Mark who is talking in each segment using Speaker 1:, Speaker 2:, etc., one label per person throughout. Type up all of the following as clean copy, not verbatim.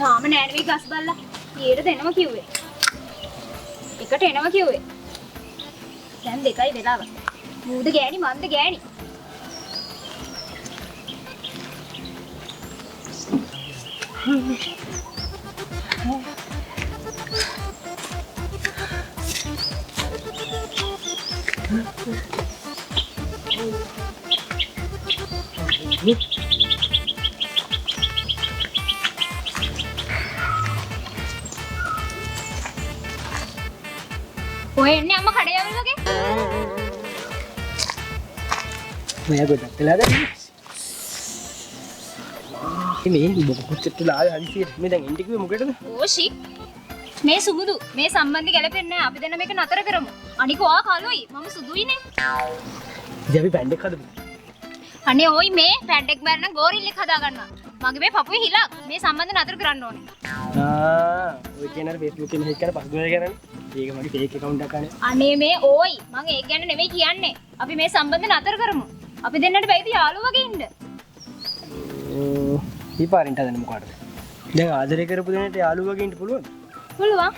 Speaker 1: තාම නෑනේ මේ ගස් බල්ලා. ඊට දෙනවා කිව්වේ. එකට එනවා කිව්වේ. දැන් 2යි වෙලාව. මූද ගෑණි මන්ද ගෑණි. ඔය එන්නේ අම්මා කඩේ යවල වගේ.
Speaker 2: මම ගොඩක් වෙලාද මේ බොකොච්චට්ටලා හදිසියට මේ දැන් එන්ටි කිව්වේ මොකටද?
Speaker 1: ඕෂි මේ සුමුදු මේ සම්බන්ධي ගැලපෙන්නේ නැහැ. අපි දෙන්න මේක නතර කරමු. අනික ඔයා කලොයි මම සුදුයිනේ.
Speaker 2: ඉතින් අපි බෑන්ඩ් එක හදමු.
Speaker 1: අනේ ඔයි මේ පැඩ් එක මරන ගෝරිල් එක හදා ගන්නවා. මගේ මේ පපුවේ හිලක් මේ සම්බන්ධ නතර කරන්න ඕනේ.
Speaker 2: ඔය කියන අර Facebook එකේ මෙහෙක් කරලා පස්දෝය කරන්නේ. ඒක මගේ ෆේක් account එකක් අනේ.
Speaker 1: අනේ මේ ඕයි මම ඒක ගැන නෙවෙයි කියන්නේ. අපි මේ සම්බන්ධ නතර කරමු. අපි දෙන්නට බැයිද යාළුවෝ වගේ ඉන්න.
Speaker 2: ඊපාරින්ට හදන්න මොකටද? දැන් ආදරය කරපු දෙන්නට යාළුවෝ වගේ ඉන්න පුළුවන්ද?
Speaker 1: පුළුවන්.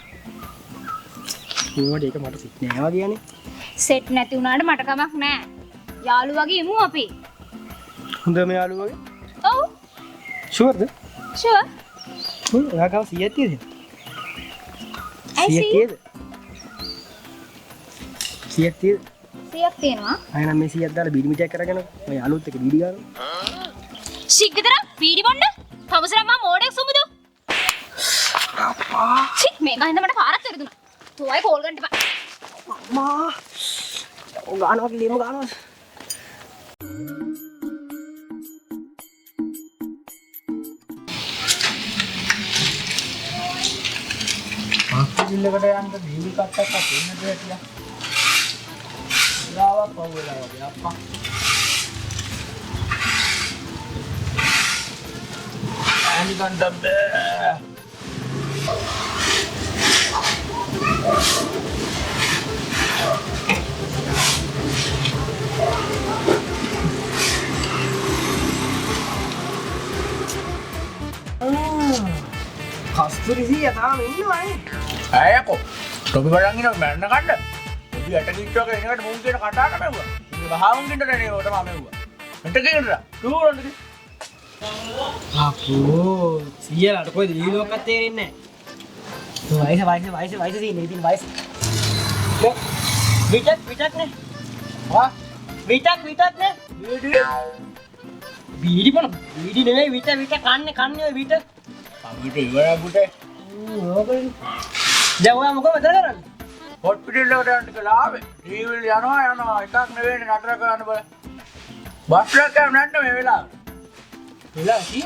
Speaker 2: ඒවට ඒක මට සිත් නෑ වගේ යන්නේ.
Speaker 1: සෙට් නැති වුණාට මට කමක් නෑ. යාළුවෝ වගේ ඉමු අපි.
Speaker 2: හොඳම යාළුවෝ වගේ?
Speaker 1: ඔව්.
Speaker 2: ෂුවර්ද?
Speaker 1: ෂුවර්.
Speaker 2: ඔයාගාව 100ක් තියෙද?
Speaker 1: 100ක්
Speaker 2: තියෙද? 100ක් තියෙද?
Speaker 1: 100ක් තියෙනවා.
Speaker 2: අයනම් මේ 100ක් දාලා බීඩි මිටයක් කරගෙන ඔය යාළුවොත් එක්ක බීඩි ගන්නවා.
Speaker 1: ශිග්ගතර පීඩි බොන්න. තමුසරම් මම මෝඩෙක් සුමුදු.
Speaker 2: අප්පා.
Speaker 1: චික් මේ ගහින්ද මට පාරක් තෙරදුනා. තෝයි කෝල් ගන්න එපා.
Speaker 2: අම්මා. ඔය ගානවා කිලිම ගානවා.
Speaker 3: ඉල්ලකට යන්න දීවි කට්ටක් අතෙන්නද කියලා. ඉලාවක් පවුවලා වගේ අප්පා. ඇනි ගන්න බෑ.
Speaker 2: කස්තුරි සීයා තාම ඉන්නවනේ.
Speaker 3: ඇයකෝ ටොපි බලන් ඉන්න මැරෙන්න කන්න. ටොපි ඇට කිට්ටුවක එනකට මුන් කියන කටාට මෙව්වා. ඉතින් වහාමුන් කින්නට නේ උඩ මම මෙව්වා. එන්ට කියනද? ටූරන්ද?
Speaker 2: අපෝ සීයාලට කොයිද ලීලෝක්වත් තේරෙන්නේ නැහැ. වයස සීනේ ඉතින් වයස. විටක් නේ.
Speaker 3: වා
Speaker 2: විටක් නේ. බීඩි බොන. බීඩි නෙවෙයි විට කන්නේ ඔය විට.
Speaker 3: අපිට ඉවර බුටේ.
Speaker 2: දැන් ඔයා මොකද කරන්නේ?
Speaker 3: හොස්පිටල් එකට යන්න කියලා ආවේ. ටීවී යනවා එකක් නෙවෙයි නතර කරන්න බල. බස් එකක් නැන්න මේ වෙලාව.
Speaker 2: වෙලා කී?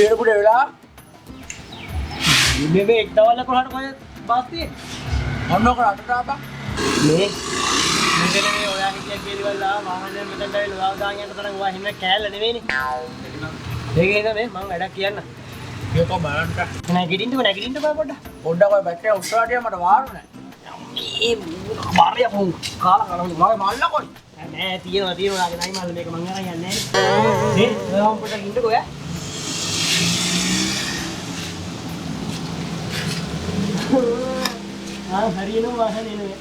Speaker 3: ඊට පුඩේ වෙලා
Speaker 2: මේ එක් දවල්ල කොහට කොහෙද බස් තියෙන්නේ?
Speaker 3: මොනක රටට ආපා.
Speaker 2: මෙතන මේ ඔයා හිටිය කේලිවල්ලා වාහනේ මෙතනට ඇවිල්ලා ඔයාව දාන් යන තරම් ඔයා හින්න කෑල්ල නෙවෙයිනේ. ඒකේ ඉඳ මේ මම වැඩක් කියන්න.
Speaker 3: ඒක බලන්න.
Speaker 2: නැගිටින්න බෑ පොඩ්ඩක්.
Speaker 3: පොඩ්ඩක් ඔය බැටරි උස්සාටිය මට වාරු නැහැ.
Speaker 2: මේ බාරිය පොන් කාලා
Speaker 3: මගේ මල්ල කොයි.
Speaker 2: නෑ තියෙනවා නයි මල්ල මේක මං අරන් යන්නේ නෑ. ඔයා පොඩ්ඩක් ඉන්නකෝ ඔයා. හරියනවා වාහනේ නේ.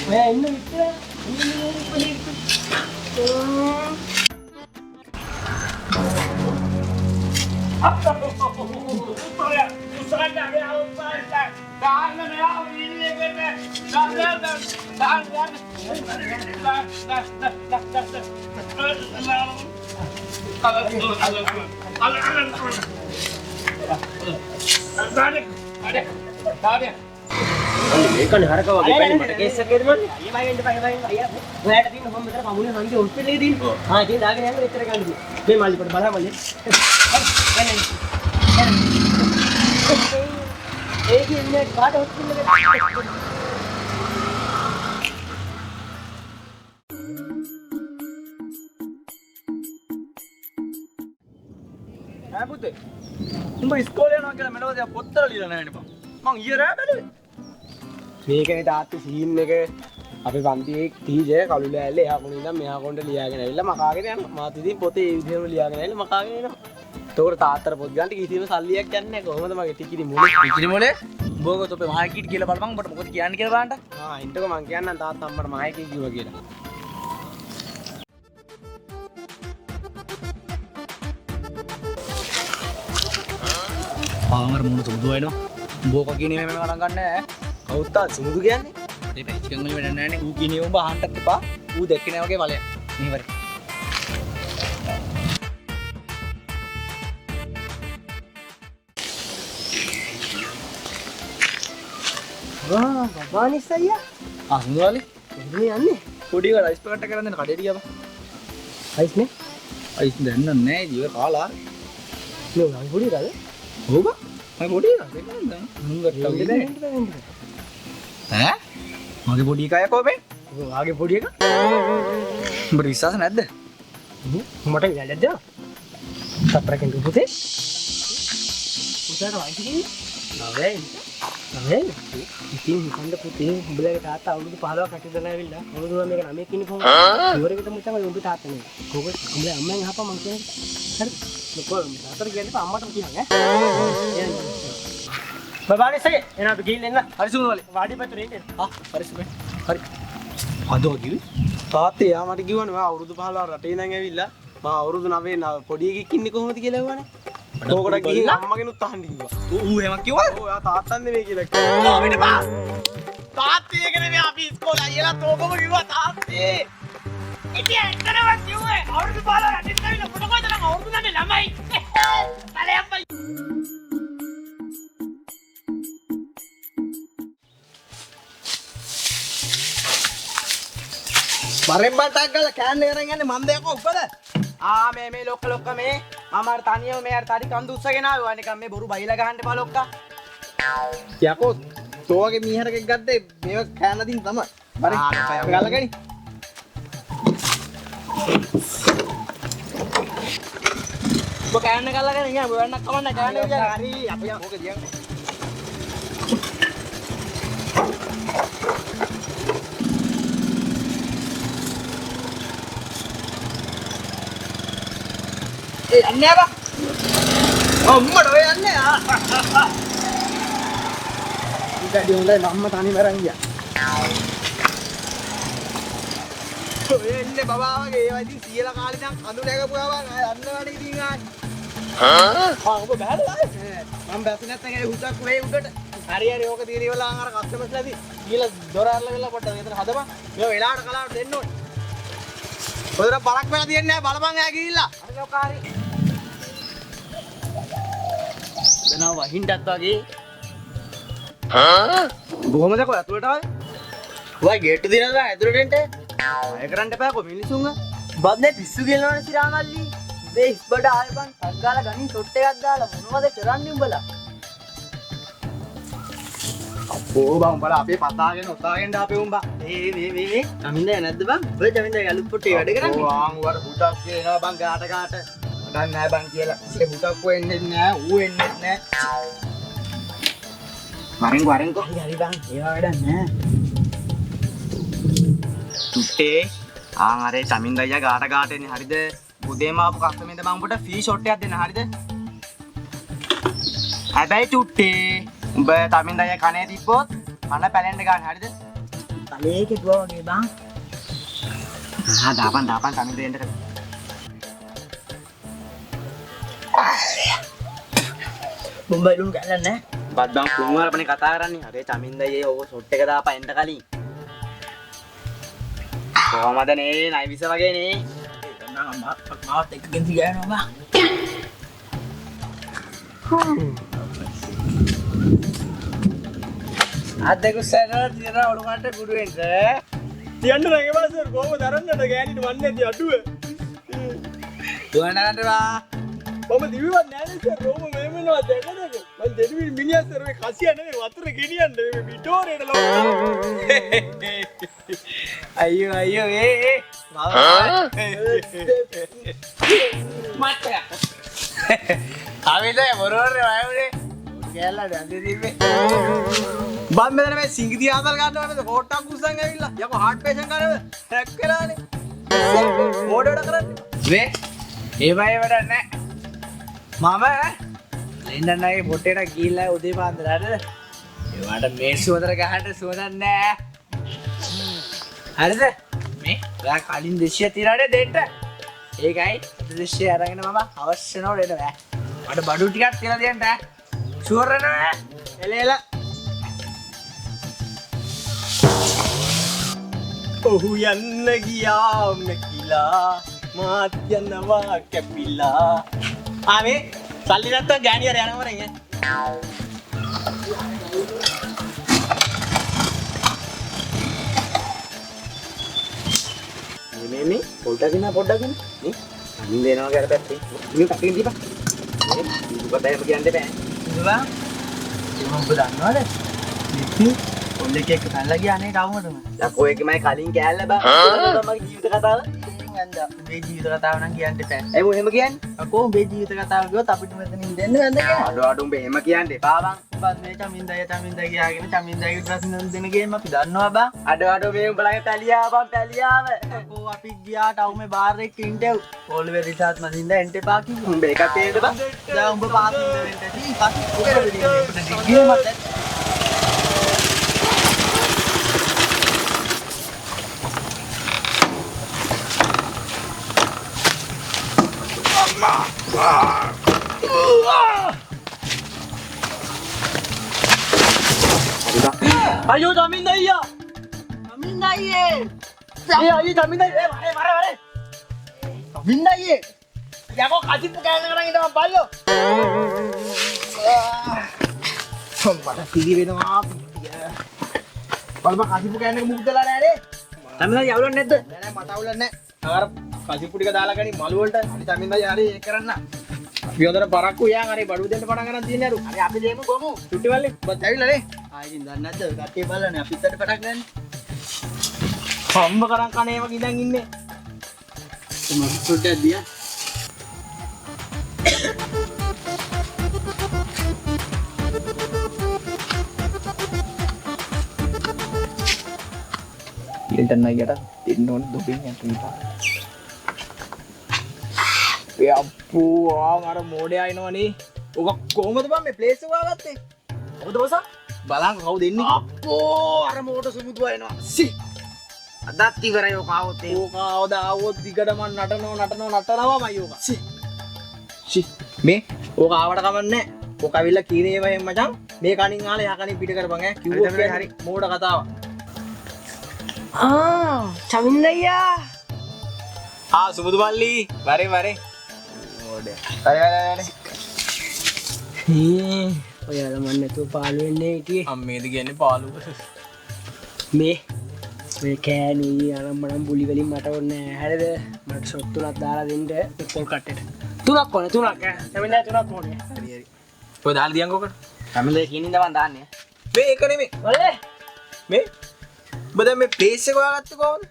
Speaker 2: ඔයා ඉන්න විතර මේකනේ හරක වගේ බැලි මට කේස් එකක් දෙන්න මන්නේ. අයියා බයි වෙන්න අයියා. ඔයාට තියෙන කොහොමද මෙතන පමුණේ සංජය හොස්පිටල් එකේ තියෙන්නේ. ආ ඉතින් දාගෙන යන්න එච්චර ගන්න දුන්න. මේ මල්ලි පොඩ බලන්න මල්ලි. ඒක ඉන්නේ කාට හොස්පිටල් එකේ.
Speaker 3: ඈ පුතේ. උඹ ඉස්කෝලේ යනවා කියලා මෙලවද පොත්තල ලියලා නැහැ නේ බං. මං ඊයේ රෑ බැලුවේ.
Speaker 2: මේකනේ තාත්තේ සීන් එක අපේ පන්තියේ ටීචර් කලු ලෑල්ලේ එහා කොන ඉඳන් මෙහා කොනට ලියාගෙන ඇවිල්ලා මකාගෙන යනවා. මාත් ඉතින් පොතේ ඒ විදිහම ලියාගෙන ඇවිල්ලා මකාගෙන එනවා. ඒතකොට තාත්තට පොත් ගන්න කිසිම සල්ලියක් යන්නේ නැහැ. කොහොමද මගේ ටිකිරි මොලේ?
Speaker 3: ටිකිරි මොලේ? උඹ ඔබේ මහාකීට කියලා බලපන් උඹට මොකද කියන්නේ කියලා බලන්න.
Speaker 2: ඉන්නකෝ මං කියන්නම් තාත්තා අම්මට මහාකී කිව්වා කියලා.
Speaker 3: පාමර මුණ සුදු වෙනවා. උඹ කියන්නේ මේ ගණන් ගන්න ඈ.
Speaker 2: කවුද තාත් සුමුදු කියන්නේ?
Speaker 3: ඒ පැචිකන් වල වැඩක් නැහැ නේ. ඌ කියන්නේ උඹ අහන්නත් එපා. ඌ දැක්කේ නැහැ වගේ බලයක්. මෙහෙවරි.
Speaker 2: බබානිස් අයියා.
Speaker 3: සුමුදුවලි.
Speaker 2: කොහෙද යන්නේ?
Speaker 3: පොඩි එක රයිස් පැකට් එක කරන් දෙන්න කඩේට ගියා බා.
Speaker 2: අයිස් නේ?
Speaker 3: අයිස් දැන් නැහැ ජීව කාලා.
Speaker 2: මේ උනායි පොඩි එකද?
Speaker 3: ඔව් බා. මම පොඩි එකක් දෙන්න දැන්. මුංගට ඈ? මගේ පොඩි එකයි කොබේ?
Speaker 2: ඔයාගේ පොඩි එක?
Speaker 3: උඹට විශ්වාස නැද්ද?
Speaker 2: මට වැඩක් දෙනවා. සප්‍රකෙන් දුපුතේ. උසාර වයිටි කිව්වේ? නෑ. ඉතින් හිතන්න පුතේ උඹලගේ තාත්තා අවුරුදු 15ක් කටදලා ඇවිල්ලා අවුරුදු 9ක 9ක් ඉන්නේ කොහොමද? ඉවරකට මුචං උඹ තාත්තා නේ. කොහොමද උඹලා අම්මෙන් අහපන් මං කියන්නේ. හරි. මොකද තාත්තට කියන්නේ අම්මටම කියන්න ඈ. බබානේ සගේ එන අපි ගිහින් එන්න.
Speaker 3: හරි සුමුදුවලි.
Speaker 2: වාඩි පැත්තට ඉන්න.
Speaker 3: හරි සුමේ. හරි. අදෝ කිව්වේ?
Speaker 2: තාත්තේ යා මට කිව්වනේ මම අවුරුදු 15 රටේ ඉඳන් ඇවිල්ලා මම අවුරුදු 9 පොඩි එකෙක් ඉන්නේ කොහොමද කියලා ඇහුවානේ. ඕකට ගිහින් අම්මගෙනුත් අහන්න කිව්වා.
Speaker 3: ඌ එහෙම කිව්වද?
Speaker 2: ඔව් යා තාත්තන් නෙමෙයි කියලා කිව්වා.
Speaker 3: ආ වෙන්න බා. තාත්තේ එක නෙමෙයි අපි ඉස්කෝලේ අයියලා තෝකම කිව්වා තාත්තේ. ඉතින් ඇත්තටම කිව්වේ අවුරුදු 15 රටින් ඇවිල්ලා පොඩ කොයිද නම් අවුරුදු 9 ළමයි. බලය අම්මයි.
Speaker 2: මරෙන් බටක් ගාලා කෑන්න කරන් යන්නේ මන් දෙයක්ව උපද? මේ ලොක්ක මේ මම අර තනියම මේ අර තරි කන්දු උස්සගෙන ආවා නිකන් මේ බොරු බයිලා ගහන්න එපා ලොක්කා. යකෝ තෝවගේ මීහරකෙක් ගත්තේ මේව කෑන්න දින් තමයි. බරි ගලගනි. ඔබ කෑන්න ගලගෙන ඉන්න ඔබ වෙන්නක් කමන්න කෑන්න විදියට. හරි අපි ඕක දියන්නේ. යන්නේ බා. අම්මඩ ඔය යන්නේ ආ. ඉතින් හොඳයි අම්ම තනි මරන් ගියා. ඔය එන්නේ බබා වගේ ඒවා ඉතින් සියලා කාලේ නම් කඳු නැගපුවා යන්නවනේ ඉතින් ආ. ඔබ බෑලා මම බැස් නැත්නම් ඒ හුදක් වේ උඩට. හරි ඕක తీරි වල අර කස්ටමර්ස්ලා දී කියලා දොර අරලා වෙලා පොඩ්ඩක් මෙතන හදපන්. මේ වෙලාවට කලාවට දෙන්න ඕනේ. ඔතන බලක් වෙලා තියන්නේ නැහැ බලපන් ඈ ගිහිල්ලා. හරි ලෝකාරි. දැන් වහින්නත් වගේ. බොහොමද කො ඇතුළට ආවේ? ඔය ගේට් දිනලා ඇතුළට එන්න. අය කරන්න එපා කො මිනිසුන්ව. බද්නේ පිස්සු ගෙලනවනේ සිරාමල්ලි. මේ ඉස්බඩ ආයපන් ටක් ගාලා ගනින් ෂොට් එකක් දාලා මොනවද කරන්නේ උඹලා? අපෝ බං උඹලා අපේ පතාගෙන ඔතාගෙන ඩාපේ උඹා. මේ චමින්දා නැද්ද බං? ඔය චමින්දා අලුත් පොට්ටේ වැඩ කරන්නේ. ඔව් ආන් උඹට හුටක් කියනවා බං ගාට. වැඩක් නැහැ බං කියලා. ඒ හුටක් වෙන්නේ නැහැ ඌ වෙන්නේ නැහැ. වරෙන්කෝ. හරි බං ඒවා වැඩක් නැහැ. තුට්ටේ ආන් අරේ චමින්දා අයියා ගාට එන්නේ හරිද? උදේම ආපු කස්ටමර්ද මම උඹට ෆී ෂොට් එකක් දෙන්න හරිද? හැබැයි තුට්ටේ උඹ චමින්දා අයියා කනේ තිබ්බොත් කන පැලෙන්න ගන්න හරිද? කලේ කිව්වා වගේ බං. දාපන් චමින්දා එන්න කර. බොම්බයිලුන් ගලන්නේ නැහැ. බත් බං කුණු වලපනේ කතා කරන්නේ. හරි චමින්දා අයියා ඕක ෂොට් එක දාපන් එන්න කලින්. කොහමද නේ නයිවිස වගේ නේ? මාවත් එක්ක ගෙන්ති ගෑනවා බා. අදකුසන තියන ඔළුමට ගුරු වෙන්න. තියන්න නැගේ බාසර් කොහොමද අරන්නට ගෑනිට වන්නේ නැති අඩුව. දුවන්නට බා. මම දිවිවත් නෑනේ සර් රෝම මෙහෙමනවා දැකනද? මම දෙවි මිනිහා සර් මේ කසිය නෙමෙයි වතුර ගෙනියන්න මේ පිටෝරේට ලොක්. අයියෝ මට ආවෙද බරෝරේ වයුනේ ගෑල්ලා දැන් දෙන්නේ බන් මෙතන මේ සිංගිති ආතල් ගන්නවා මේ හොට්ටක් කුස්සන් ඇවිල්ලා යකෝ හાર્ට් පේෂන් කරේ ට්‍රැක් වෙලානේ ඕඩර් කරන්නේ
Speaker 3: වේ ඒ වගේ වැඩක් නැහැ මම ලෙන්ඩන්නගේ පොටේට ගිහිල්ලා උදේ පාන්දරට ඒවට මේ සුවඳට ගහන්න සුවඳක් නැහැ හරිද මේ ඔයා කලින් 200 තියනවානේ දෙන්න ඒකයි 200 අරගෙන මම අවශ්‍ය නෝ දෙන්න බෑ මට බඩු ටිකක් තියලා දෙන්න ෂුවර් වෙනවා
Speaker 2: එලෙල ඔහු යන්න ගියාම කිලා මාත් යනවා කැපිලා ආවේ සල්ලි නැත්තම් ගෑණියර යනවා නේද මේ පොඩ්ඩක් නේ නේ අනින් දෙනවා කියලා පැත්තේ මේ කටින් දීපන් මේ දුකටම කියන්න බෑ දුවා ඔබ දන්නවද පොල්ලෙක් එක්ක පැනලා ගියානේ ටවුමටම යකෝ ඒකමයි කලින් කෑල්ල බා මගේ ජීවිත කතාව මේ ජීවිත කතාව නම් කියන්න එපා ඒ මො එහෙම කියන්නේ අකෝ මේ ජීවිත කතාව කිව්වොත් අපිට මෙතනින් දෙන්න වැඳ කියලා අඩු උඹ එහෙම කියන්න එපා බං උඹත් මේ චමින්දය කියාගෙන චමින්දයගේ ප්‍රශ්න දෙන ගේම අපි දන්නවා බං අඩු මේ උඹලගේ පැලියා බං පැලියාව අකෝ අපි ගියා ටවුමේ බාර් එකේ ඉන්ටර් ඕල්වේ රිසාත් මසින්ද එන්ට එපා කිව්වා උඹ එකක් තේරෙද බං දැන් උඹ පාස් ඉන්න වෙන්න ටී පාස් උඹට ඩිග්‍රී මත
Speaker 3: අයියෝ ජමින්දයියා ජමින්දයියේ අයියෝ ජමින්දයියේ වරේ ජමින්දයියේ යකෝ කසිප්පු කෑල්ල කරන් ඉඳන් බල්ලෝ මට පිළි වෙනවා බලම කසිප්පු කෑල්ලක මුක් දාලා නෑනේ ජමින්දයි යවුලක් නැද්ද
Speaker 2: නෑ මට අවුලක් නෑ අර කසිප්පු ටික දාලා ගනි මළු වලට හරි ජමින්දයි හරි ඒක කරන්න අපි හොඳට පරක්කු යාන් හරි බඩු දෙන්න පටන් ගන්න තියෙන නේද හරි අපි දෙමු ගොමු චුට්ටිවල්ලේ බත් ඇවිල්ලා නේ ආයින් දන්නේ නැද්ද කට්ටිය බලන්නේ අපිත් අර පටක් ගන්න හම්බ කරන් කණේම ගිඳන් ඉන්නේ මම චුට්ටියක් දියා ඉල්ටන් නයියට දෙන්න ඕන දුකින් යන්න ඉපා ඒ අප්පෝ අර මොඩේ ආිනවනේ ඔක කොහමද බං මේ ප්ලේස් එක හොයාගත්තේ මොකද බොස බලන්න කවුද ඉන්නේ අප්පෝ අර මෝට සුමුදු ආිනවා සි අදත් ඉවරයි ඔක ආවොත් ඕක ආවද ආවොත් දිගටම නටනවාමයි ඕක සි මේ ඕක ආවට කමන්නේ ඕක අවිල්ලා කීරේ වහෙන් මචං මේ කණින් ආලා යා කණින් පිට කරපන් ඈ කිව්වොත් හරි මෝඩ කතාවක්
Speaker 3: චමින්දයියා
Speaker 2: සුමුදු මල්ලි වරේ මෝඩේ හරි
Speaker 3: ඔයාලා මන් නැතුව පාළු වෙන්නේ හිටියේ
Speaker 2: අම්මේද කියන්නේ පාළු
Speaker 3: මේ කෑනි අරම්මනම් බුලි වලින් මට ඕනේ නැහැ හරිද මට ෂොට් තුනක් දාලා දෙන්න පොල් කට්ටෙට තුනක් ඕනේ තුනක් සමින්දයි තුනක් ඕනේ
Speaker 2: හරි ඔය දාලා දියන් කොකට
Speaker 3: සමින්දයි කියනින්ද මන් දාන්නේ
Speaker 2: මේ ඒක නෙමෙයි
Speaker 3: ඔලේ
Speaker 2: මේ ඔබ දැන් මේ ප්ලේස් එක හොයාගත්තේ කොහොමද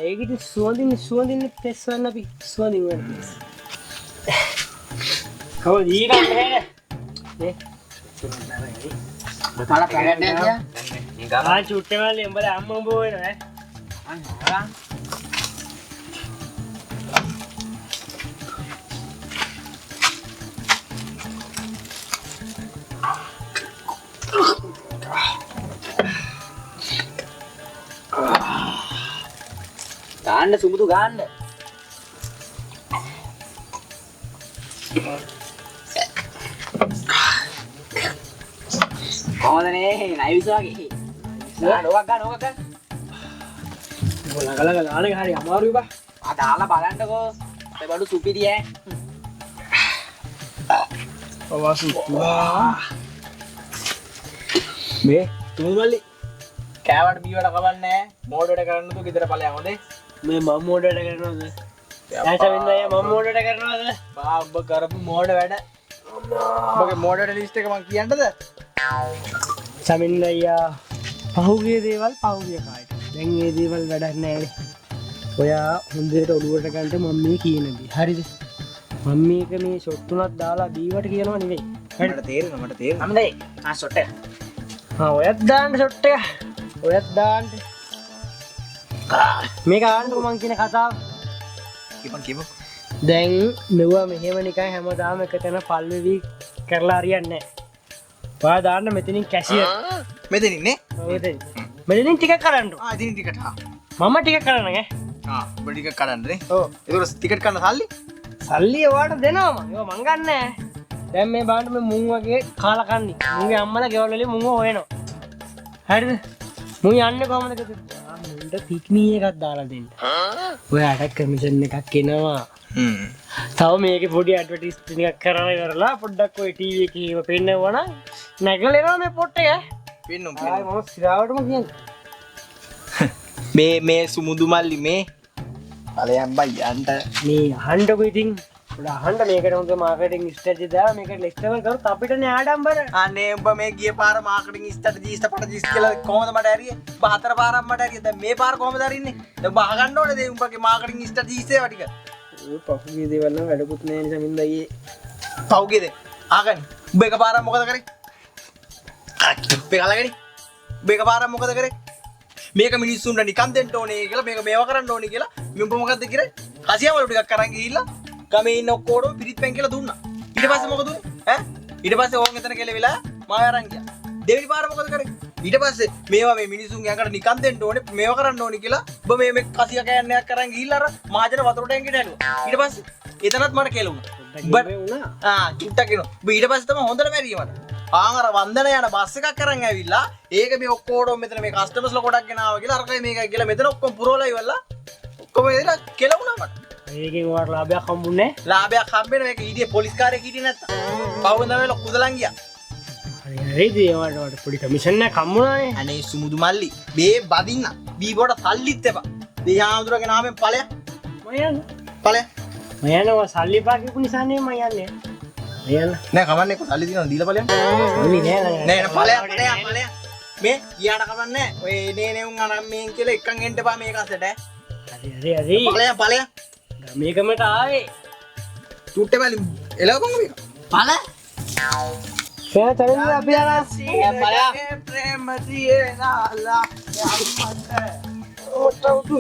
Speaker 3: ඒකට සුවඳින් පෙස් වන්න අපි සුවඳින් වන්න පෙස් කවද ඊගන්න නේ
Speaker 2: බතල පැරන්නේ තියා
Speaker 3: චුට්ටේ මල්ලි උඹලා අම්ම උඹ වෙනවා
Speaker 2: ගාන්න සුමුදු ගාන්න
Speaker 3: කොහොමදනේ නයිවිස් වගේ නෝක් ගන්න ගලගල ගානේ හරි අමාරුයි බා දාලා බලන්නකෝ ඒ බඩු සුපිරි ඈ
Speaker 2: මේ තුමුල්ලි කෑවට බීවට කවන්නේ මෝඩට කරන්න තු ගෙදර ඵලයන් හොඳේ
Speaker 3: මේ මම මෝඩට කරනවද යාචමින්දයි මම මෝඩට කරනවද
Speaker 2: බා ඔබ කරපු මෝඩ වැඩ ඔබගේ මෝඩට ලිස්ට් එක මං කියන්නද
Speaker 3: සමින්දයියා පහුගිය දේවල් පහුගිය කාලේ දැන් මේ දේවල් වැඩක් නැහැ ඔයා හොඳට ඔළුවට ගන්න මම මේ කියන දේ හරිද මම මේක මේ ෂොට් තුනක් දාලා බීවට කියනවා නෙවෙයි
Speaker 2: මට තේරෙනවා
Speaker 3: සමින්දයි ෂොට් එක
Speaker 2: ඔයත් දාන්න ෂොට් එක. ඔයත් දාන්න. මේක ආන්නකො මං කියන කතාව.
Speaker 3: කියපන්.
Speaker 2: දැන් මෙවුවා මෙහෙම නිකන් හැමදාම එක තැන පල්වෙවි කරලා හරියන්නේ නැහැ. ඔයා දාන්න මෙතනින් කැෂියර්.
Speaker 3: මෙතනින් නේ?
Speaker 2: ඔව් එතනින්. මෙතනින් ටිකට් කරන්න.
Speaker 3: ඉතින් ටිකට්
Speaker 2: මම ටිකට් කරන්න ඈ.
Speaker 3: ඔබ ටිකට් කරන්න නේ?
Speaker 2: ඔව්.
Speaker 3: ඒකෝර ටිකට් කරන්න සල්ලි?
Speaker 2: සල්ලි ඔයාට දෙනවා මම. ඒවා මං ගන්න නෑ. දැන් මේ බාන්න මේ මුං වගේ කාලා කන්නේ. මුංගේ අම්මලා ගෙවල් වලින් මුංව හොයනවා. හරිද? මුං යන්නේ කොහමද කිව්වද? මුන්ට පික්නී එකක් දාලා දෙන්න. ඔයාට කමිෂන් එකක් එනවා. තව මේකේ පොඩි ඇඩ්වර්ටයිස් ටිකක් කරලා ඉවරලා පොඩ්ඩක් ඔය ටීවී එකේ ඒව පෙන්නනවා නම් නැගලෙනවා මේ පොට් එක.
Speaker 3: පෙන්නම්.
Speaker 2: ආයි මම සිරාවටම කියන්නේ.
Speaker 3: මේ සුමුදු මල්ලි මේ බලයන් බයි යන්ට
Speaker 2: මේ අහන්නකො ඉතින් උඩ අහන්න මේකට හොඳ මාකටිං ස්ට්‍රැටජි දාලා මේකට ලෙස්ටබල් කරොත් අපිටනේ ආඩම්බර.
Speaker 3: අනේ උඹ මේ ගිය පාර මාකටිං ස්ට්‍රැටජිස් පටජිස් කියලා කොහොමද මට ඇරියේ? උඹ හතර පාරක් මට ඇරියේ. දැන් මේ පාර කොහොමද අරින්නේ? දැන් උඹ අහගන්න ඕනේ දේ උඹගේ මාකටිං ස්ට්‍රැටජිස් ඒවා ටික.
Speaker 2: ඔය පහුගිය දේවල් නම් වැඩකුත් නෑ නිසා මින්ද අයියේ.
Speaker 3: පහුගියද? අහගන්න. උඹ එක පාරක් මොකද කරේ? පෙකලගනි. උඹ එක පාරක් මොකද කරේ? මේක මිනිස්සුන්ට නිකන් දෙන්න ඕනේ කියලා මේක මේවා කරන්න ඕනේ කියලා මම මොකද්ද කරේ? කසියවල ටිකක් අරන් ගිහිල්ලා ගමේ ඉන්න ඔක්කොම පිරිත් පැන් කියලා දුන්නා. ඊට පස්සේ මොකද උනේ? ඈ? ඊට පස්සේ ඕන් එතන කියලා වෙලා මාව අරන් ගියා. දෙවෙනි පාර මොකද කරේ? ඊට පස්සේ මේවා මේ මිනිස්සුන්ගේ අඟට නිකන් දෙන්න ඕනේ මේවා කරන්න ඕනේ කියලා ඔබ මේ කසිය කෑන්නයක් අරන් ගිහිල්ලා අර මහජන වතුරට ඇඟිට ඇලුවා. ඊට පස්සේ එතනත් මට කෙලුණා. චුට්ටක් කියනවා. ඔබ ඊට පස්සේ තමයි හොඳට මැරියමට. ආංගර වන්දන යන බස් එකක් අරන් ඇවිල්ලා ඒක මේ ඔක්කොම මෙතන මේ කස්ටමර්ස්ලා කොටක් ගෙනාවා කියලා අරකයි මේකයි කියලා මෙතන ඔක්කොම පුරවලා ඉවරලා ඔක්කොම එදලා කෙලුණා මට.
Speaker 2: ඒකෙන් ඔයාලට ලාභයක් හම්බුනේ නැහැ.
Speaker 3: ලාභයක් හම්බෙන මේක ඊඩිය පොලිස් කාර්යයක් හිටියේ නැත්තම් පවුවෙන් තමයි කුදලන් ගියා.
Speaker 2: හරි හරිද ඒවට පොඩි කමිෂන් එකක් හම්බුණානේ.
Speaker 3: අනේ සුමුදු මල්ලි මේ බදින්න බීබෝට සල්ලිත් එපා. මේ ආඳුරගේ නාමයෙන් ඵලයක්.
Speaker 2: මම යන්න.
Speaker 3: ඵලයක්.
Speaker 2: මම යනවා සල්ලි පාකියපු නිසා නේ මම යන්නේ. යන්න.
Speaker 3: නෑ කමන්නේ සල්ලි දිනන දීලා ඵලයක්.
Speaker 2: සල්ලි නෑ
Speaker 3: නෑ ඵලයක්. මේ ගියාට කමන්නේ. ඔය නේ උන් අරන් මේන් කියලා එක්කන් එන්න එපා මේක අස්සට.
Speaker 2: හරි.
Speaker 3: ඵලයක්.
Speaker 2: මේකමට ආවේ.
Speaker 3: චුට්ටේ මල්ලි එලවපන් මේක. ඵල.
Speaker 2: කෑ තරන්නේ අපි යනවා.
Speaker 3: ඵලයක්. ප්‍රේමතියේ නාලා යම්මන්න. ඔට්ටු.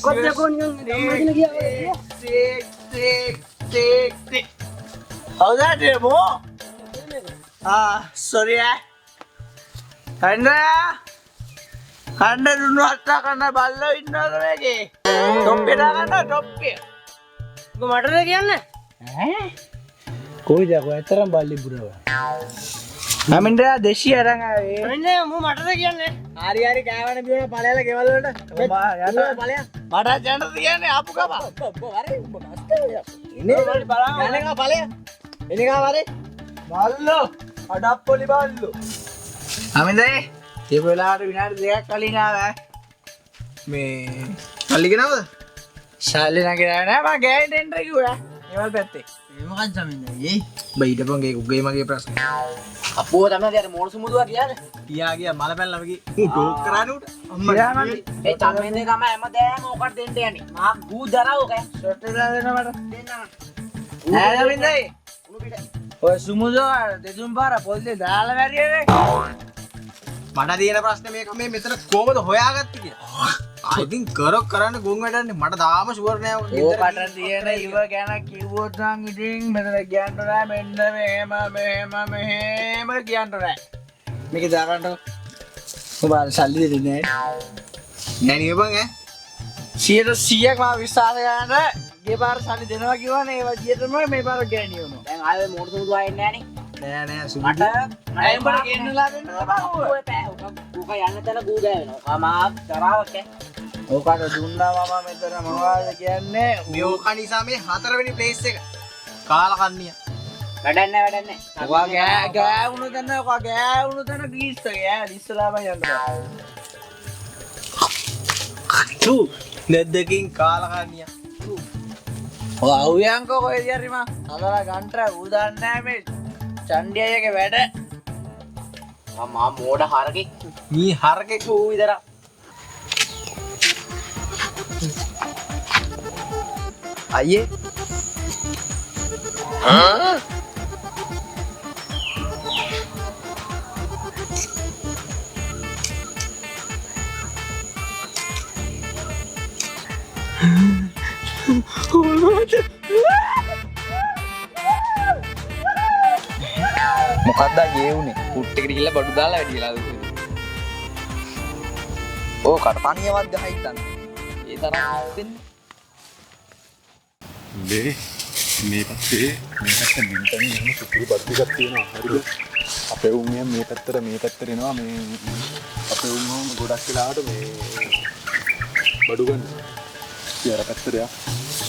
Speaker 2: කොච්චර කොනියන් ධම්මදින ගියා.
Speaker 3: ටික්. How's that, Demo? Sorry. Anda dulu hatta karena ballo inna lagi. Topi dah kan topi.
Speaker 2: ඔබ මටද කියන්නේ?
Speaker 3: ඈ? කොයිද කො ඇතරම් බල්ලි බුරව. මමින්දා දෙශී අරන් ආවේ.
Speaker 2: අනේ මම මටද කියන්නේ?
Speaker 3: හරි කෑවන බියන ඵලයල ගෙවල් වලට. යන්න ඵලයක්. මට යන්න තියන්නේ ආපු කම. හරි උඹ කස්ටේ. ඉන්නේ බලන්න. යන්නකා ඵලයක්. එනිකා වරේ බල්ලෝ අඩප්පොලි බල්ලෝ අමින්දේ ඒ වෙලාවට විනාඩි දෙකක් කලින් ආවා මේ සල්ලි ගෙනවද සල්ලි නගිනා නෑ මම ගෑන් දෙන්න කිව්වා ඒවල් පැත්තේ ඒ මොකක්ද අමින්දේ බයිඩපන් ගේ උගේ මගේ ප්‍රශ්න අපෝ තමයි අර මෝල් සුමුදුවා කියන්නේ පියා මල පැල්ලම ගියේ ටෝක් කරානේ උට අම්මා
Speaker 4: ඒ චම්මෙන්දේ ගම හැමදේම ඔකට දෙන්න යන්නේ මහා ගූ දරව ඔක
Speaker 3: ෂොට් එක දෙන්න මට
Speaker 4: දෙන්න
Speaker 3: ඈ අමින්දේ
Speaker 4: ඔය සුමුදෝ දෙතුන් පාර පොල්ලේ දාලා වැරියනේ
Speaker 3: මට තියෙන ප්‍රශ්නේ මේක මේ මෙතන කොහමද හොයාගත්තේ කියලා. ඉතින් කරන්න ගොන් වැඩන්නේ මට තාම ෂුවර් නෑ ඔක ගෙදර.
Speaker 4: ඕකට තියෙන ඉව ගැන කිව්වොත් නම් ඉතින් මෙතන කියන්න නෑ මෙන්න මෙහෙම කියන්න නෑ.
Speaker 3: මේක දාගන්න
Speaker 4: ඔබ සල්ලි දෙන්නේ නෑ.
Speaker 3: නෑ නේ බං ඈ.
Speaker 4: 100ක් මම විශ්වාස කරන්න ගේ පාර සල්ලි දෙනවා කිව්වනේ ඒ වදියටම මේ පාර ගෑනියනවා. දැන් ආයේ මෝටර් සමුදු ආයෙන්නේ නෑනේ.
Speaker 3: නෑ
Speaker 4: මට උඹට ගෙන්නලා දෙන්න බෑ ඔය පෑ ඔක යන්න තැන ගූ ගෑවෙනවා. මාක් තරාවක් ඈ.
Speaker 3: ඕකට දුන්නා මම මෙතන මොනවද කියන්නේ මේ ඕක නිසා මේ හතරවෙනි ප්ලේස් එක කාලකන්නිය
Speaker 4: වැඩක් නෑ.
Speaker 3: ඔවා ගෑවුණු තැන ග්‍රීස් එක ඉස්සලාම යන්න තු නැද්දකින් කාලකන්නිය
Speaker 4: ඔය අව්‍යංකෝ කොහෙද යරිම හදලා ගන්ට්‍ර ඌ දන්නේ නෑ මේ චණ්ඩියගේ වැඩ මම මෝඩ හරකෙක්
Speaker 3: මේ හරකෙක්
Speaker 4: ඌ විතර
Speaker 3: අයියේ
Speaker 4: මොකක්ද ගේ උනේ? කුට්ටෙකට ගිහලා බඩු දාලා වැඩිලාද? ඕ කටපණියවත් ගහයි තන්නේ. ඒ තරම් දෙන්නේ.
Speaker 5: මේ පැත්තේ ලින්ටන් එහෙම සුපිරි බඩු ටිකක් තියෙනවා. හරිද? අපේ උන් මේ පැත්තට එනවා මේ අපේ උන් ගොඩක් වෙලාවට මේ බඩු ගන්න. ඉතින් අර පැත්තට යා.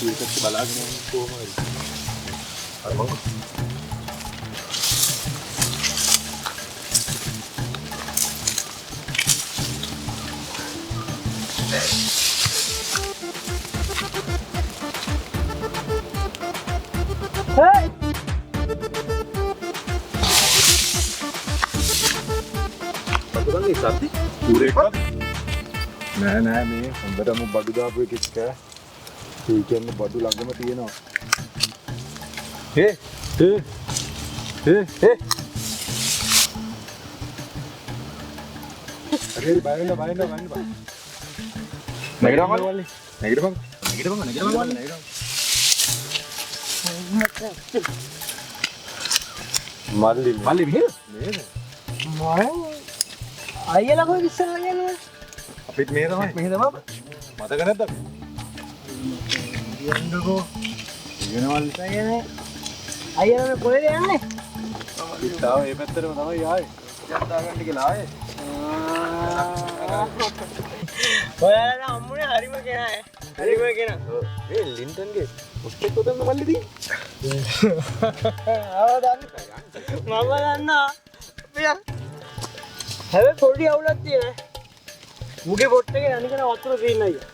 Speaker 5: ඒකත් බලාගෙන කොහොම හරි. අර මං සද්දි ඌරේකවත් නෑ මේ හොඳටම බඩු දාපු එකෙක් ඒ කියන්නේ බඩු ළඟම තියෙනවා හේ අරේ බයින්න නැගිටපන් මල්ලි මෙහෙ
Speaker 2: අයියලා කොහෙද ඉස්සරහා යන්නේ?
Speaker 5: අපිත් මෙහෙ තමයි මතක නැද්ද අපි?
Speaker 2: යන්නකෝ.
Speaker 5: ඉගෙනවලු
Speaker 2: අයියනේ. අයියලා කොහෙද යන්නේ?
Speaker 5: ඉතාව මේ පැත්තටම තමයි ආයේ. ඉතින් දාගන්න කියලා ආයේ.
Speaker 2: ඔයාලා අම්මුනේ හරිම කෙනා. හරිම කෙනා.
Speaker 5: මේ ලින්ටන්ගේ මුස්ටෙක් උදන්න මල්ලි දී.
Speaker 2: මම දන්නා. හැබැයි පොඩි අවුලක් තියෙනවා. මුගේ බොට් එකේ අනිකන වතුර තියෙන අයියා.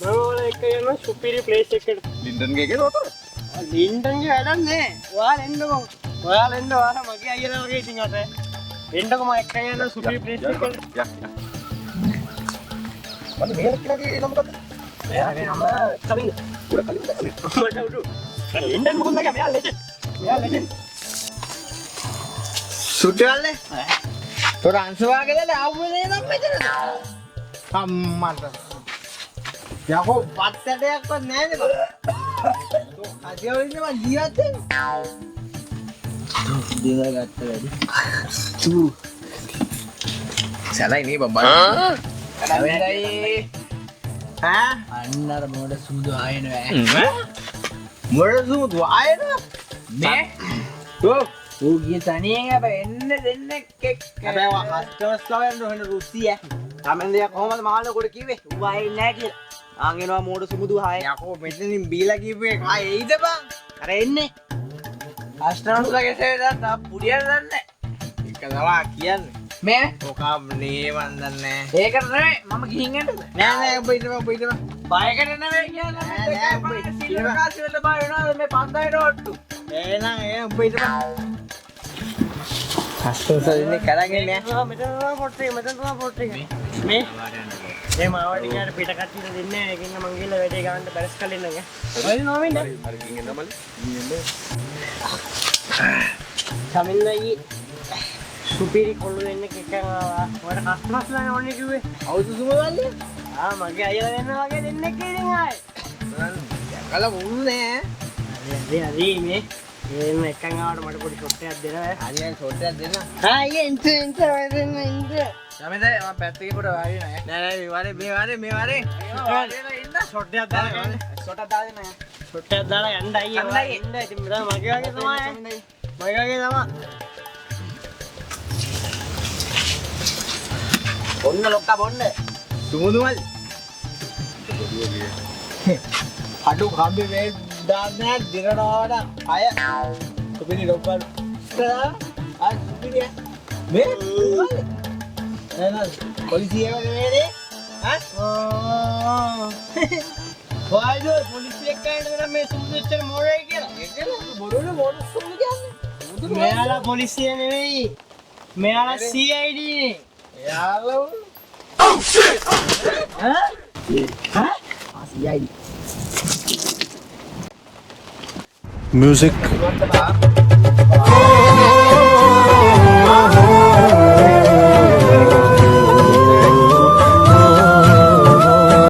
Speaker 2: මම වල එක යන සුපිරි ප්ලේස් එකකට.
Speaker 5: ලින්ටන්ගේ කියන වතුර.
Speaker 2: ලින්ටන්ගේ වැඩක් නෑ. ඔයාලා එන්නකෝ. ඔයාලා මගේ අයියලා වගේ ඉතින් අත. එන්නකෝ මම එක යන සුපිරි ප්ලේස් එකකට.
Speaker 5: මම මෙහෙල කියලා නම මොකද්ද?
Speaker 2: එයාගේ නම කලින්ද. මට උඩු. ලින්ටන් මොකද මගේ මෙයා ලෙජන්ඩ්. සුට්ටල්නේ. තොර අංශවාගේද ආවුනේ නම් මෙතනද? අම්මට. යකෝ පත්තටයක්වත් නැන්නේ බං. අදියවින්නේ මං ජීවත් වෙන්නේ. දේවා ගත්ත වැඩි.
Speaker 4: සැලයි නේ බබා.
Speaker 2: කඩවෙන්නයි. ඈ
Speaker 4: අන්න අර මොඩ සූදු ආයෙනවා.
Speaker 2: මොඩ සූදු ආයෙනවා?
Speaker 4: මේ ඌ ගිය තනියෙන් අප එන්න දෙන්නෙක් එක්ක.
Speaker 2: හැබැයි වා කස්ටමර්ස් ලවෙන් රොහන රුසිය. තමෙන්දියා කොහමද මහාල කොට කිව්වේ? ඌ ආයේ නැහැ කියලා. ආන් එනවා මෝඩ සුමුදු හාය. යකෝ මෙතනින් බීලා කිව්වේ කා එයිද බං? අර එන්නේ.
Speaker 4: අස්ට්‍රෝන්ස්ලගේ සේදත් පුඩියර දන්නේ.
Speaker 2: එක දවා කියන්නේ.
Speaker 4: මේ
Speaker 2: ඔකා නේවන් දන්නේ.
Speaker 4: ඒකට නෙවෙයි මම ගිහින් එන්නද?
Speaker 2: නෑ ඔබ ඉතම.
Speaker 4: බයකට නෙවෙයි කියන්නේ.
Speaker 2: නෑ, ඔබ
Speaker 4: සිල්වර් කාසි වලට බය වෙනවා මේ 5000 ඔට්ටු.
Speaker 2: එහෙනම් ඔබ ඉතම. කස්ටමර්ස් ඉන්නේ කරන්නේ නෑ. මෙතන තමයි පොට්ටේ. මේ ඒ මාවට කියන පිට කට්ටියට දෙන්නේ නැහැ. ඒකින් මං ගිහලා වැඩේ ගන්න බැලස් කලින් නං. ඔය නෝමින්ද?
Speaker 5: හරි ගිහින් එන්න මල්ලි. ගිහින් එන්න.
Speaker 2: සමින්නයි සුපිරි කොල්ල දෙන්න එකක් ආවා. ඔයාලා කස්ටමර්ස් ලා ඕනේ කිව්වේ. අවුරුදු සුමවල්ලේ? මගේ අයියලා දෙන්න වගේ දෙන්නෙක් ඉතින් ආයේ.
Speaker 4: කල මුන්නේ.
Speaker 2: හරි මේ එන්න එකන් ආවට මට පොඩි ෂොට් එකක් දෙනවා.
Speaker 4: හරියට ෂොට් එකක් දෙන්න.
Speaker 2: අයියේ එන්න දෙන්න.
Speaker 4: යමෙන්ද මම පැත්තකින් කොට වාඩි නෑ.
Speaker 2: නෑ මේ වාරේ
Speaker 4: වාඩිලා ඉන්න
Speaker 2: ෂොට් එකක් දාලා
Speaker 4: ෂොට් එකක් දාගෙන නෑ.
Speaker 2: ෂොට් එකක් දාලා යන්න අයියේ. එන්න ඉතින් මගේ වගේ තමයි. මගේ වගේ තමයි.
Speaker 4: ඔන්න ලොක්කා බොන්න.
Speaker 2: සුමුදු මල්. අඩු කම්බි මේ දාන්න දිරනවාට අය සුපිරි ලොක්කා. සුපිරි මේ පොලිසිය නෙමෙයිනේ. වයිද පොලිසිය එක්කගෙන මේ සුමුදු එච්චර මොරේ කියලා. ඒකද බොරුනේ මොන සුමුදු කියන්නේ? මෙයාලා පොලිසිය නෙවෙයි. මෙයාලා CID නේ. එයාලා oh shit!
Speaker 5: Music.